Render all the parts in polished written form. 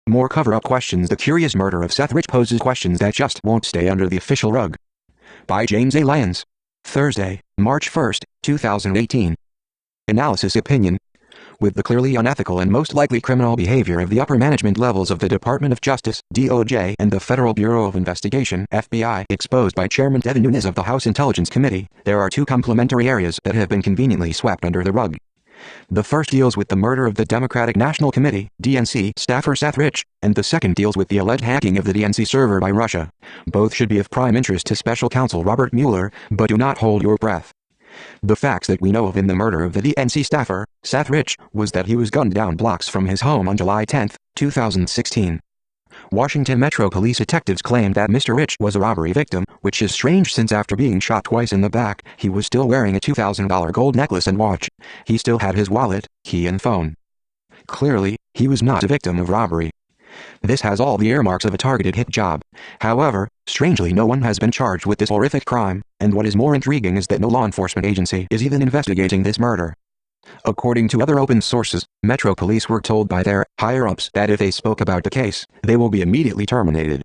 More cover-up questions. The curious murder of Seth Rich poses questions that just won't stay under the official rug. By James A. Lyons. Thursday, March 1, 2018. Analysis opinion. With the clearly unethical and most likely criminal behavior of the upper management levels of the Department of Justice, DOJ, and the Federal Bureau of Investigation, FBI, exposed by Chairman Devin Nunes of the House Intelligence Committee, there are two complementary areas that have been conveniently swept under the rug. The first deals with the murder of the Democratic National Committee, DNC, staffer Seth Rich, and the second deals with the alleged hacking of the DNC server by Russia. Both should be of prime interest to Special Counsel Robert Mueller, but do not hold your breath. The facts that we know of in the murder of the DNC staffer, Seth Rich, was that he was gunned down blocks from his home on July 10, 2016. Washington Metro Police detectives claimed that Mr. Rich was a robbery victim, which is strange since after being shot twice in the back, he was still wearing a $2,000 gold necklace and watch. He still had his wallet, key and phone. Clearly, he was not a victim of robbery. This has all the earmarks of a targeted hit job. However, strangely no one has been charged with this horrific crime, and what is more intriguing is that no law enforcement agency is even investigating this murder. According to other open sources, Metro Police were told by their higher-ups that if they spoke about the case, they will be immediately terminated.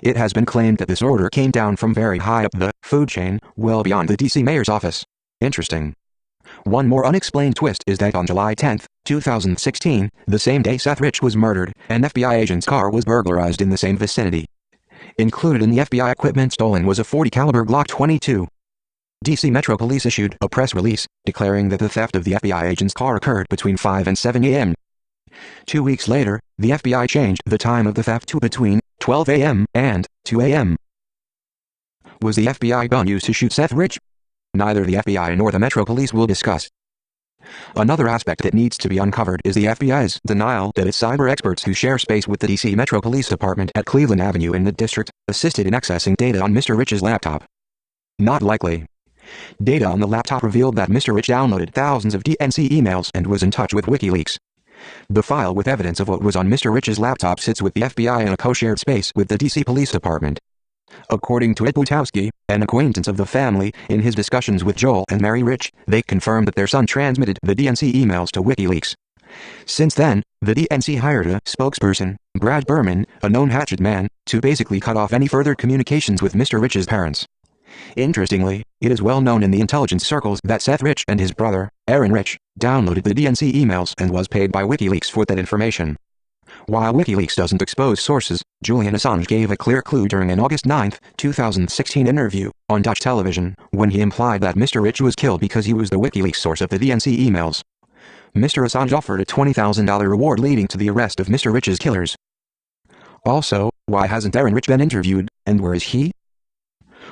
It has been claimed that this order came down from very high up the food chain, well beyond the DC mayor's office. Interesting. One more unexplained twist is that on July 10, 2016, the same day Seth Rich was murdered, an FBI agent's car was burglarized in the same vicinity. Included in the FBI equipment stolen was a .40 caliber Glock 22. DC Metro Police issued a press release, declaring that the theft of the FBI agent's car occurred between 5 and 7 a.m. 2 weeks later, the FBI changed the time of the theft to between 12 a.m. and 2 a.m. Was the FBI gun used to shoot Seth Rich? Neither the FBI nor the Metro Police will discuss. Another aspect that needs to be uncovered is the FBI's denial that its cyber experts who share space with the DC Metro Police Department at Cleveland Avenue in the district assisted in accessing data on Mr. Rich's laptop. Not likely. Data on the laptop revealed that Mr. Rich downloaded thousands of DNC emails and was in touch with WikiLeaks. The file with evidence of what was on Mr. Rich's laptop sits with the FBI in a co-shared space with the DC Police Department. According to Ed Butowski, an acquaintance of the family, in his discussions with Joel and Mary Rich, they confirmed that their son transmitted the DNC emails to WikiLeaks. Since then, the DNC hired a spokesperson, Brad Berman, a known hatchet man, to basically cut off any further communications with Mr. Rich's parents. Interestingly, it is well known in the intelligence circles that Seth Rich and his brother, Aaron Rich, downloaded the DNC emails and was paid by WikiLeaks for that information. While WikiLeaks doesn't expose sources, Julian Assange gave a clear clue during an August 9, 2016 interview on Dutch television, when he implied that Mr. Rich was killed because he was the WikiLeaks source of the DNC emails. Mr. Assange offered a $20,000 reward leading to the arrest of Mr. Rich's killers. Also, why hasn't Aaron Rich been interviewed, and where is he?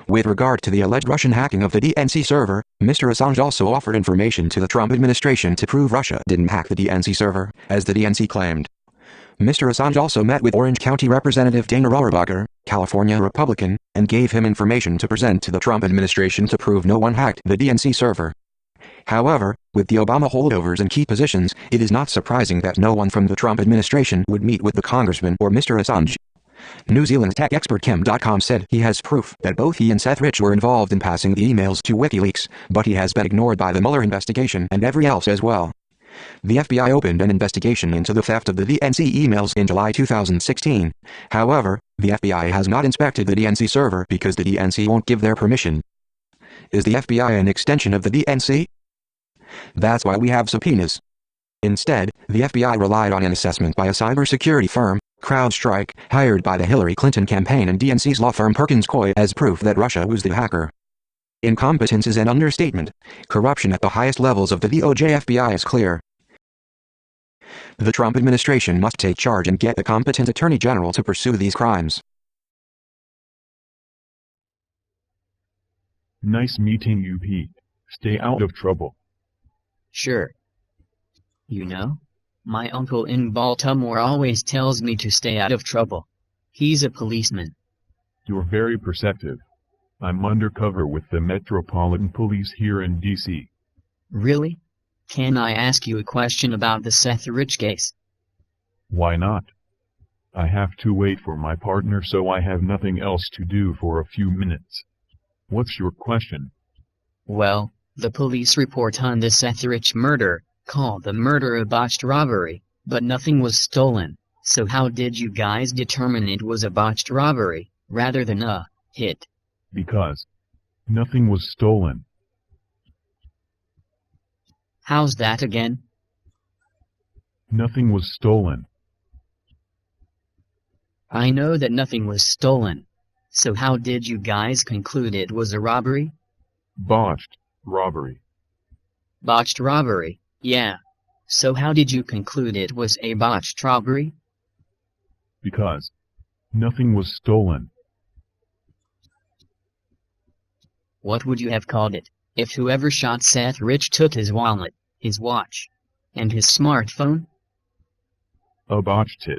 With regard to the alleged Russian hacking of the DNC server, Mr. Assange also offered information to the Trump administration to prove Russia didn't hack the DNC server, as the DNC claimed. Mr. Assange also met with Orange County Representative Dana Rohrabacher, California Republican, and gave him information to present to the Trump administration to prove no one hacked the DNC server. However, with the Obama holdovers in key positions, it is not surprising that no one from the Trump administration would meet with the congressman or Mr. Assange. New Zealand's tech expert Kim.com said he has proof that both he and Seth Rich were involved in passing the emails to WikiLeaks, but he has been ignored by the Mueller investigation and every else as well. The FBI opened an investigation into the theft of the DNC emails in July 2016. However, the FBI has not inspected the DNC server because the DNC won't give their permission. Is the FBI an extension of the DNC? That's why we have subpoenas. Instead, the FBI relied on an assessment by a cybersecurity firm, CrowdStrike, hired by the Hillary Clinton campaign and DNC's law firm Perkins Coie as proof that Russia was the hacker. Incompetence is an understatement. Corruption at the highest levels of the DOJ FBI is clear. The Trump administration must take charge and get the competent attorney general to pursue these crimes. Nice meeting you, Pete. Stay out of trouble. Sure. You know, my uncle in Baltimore always tells me to stay out of trouble. He's a policeman. You're very perceptive. I'm undercover with the Metropolitan Police here in D.C. Really? Can I ask you a question about the Seth Rich case? Why not? I have to wait for my partner, so I have nothing else to do for a few minutes. What's your question? Well, the police report on the Seth Rich murder called the murder a botched robbery, but nothing was stolen, So how did you guys determine it was a botched robbery, rather than a hit? Because nothing was stolen. How's that again? Nothing was stolen. I know that nothing was stolen. So how did you guys conclude it was a robbery? Botched robbery. Botched robbery, yeah. So how did you conclude it was a botched robbery? Because nothing was stolen. What would you have called it, if whoever shot Seth Rich took his wallet, his watch, and his smartphone? A botched hit.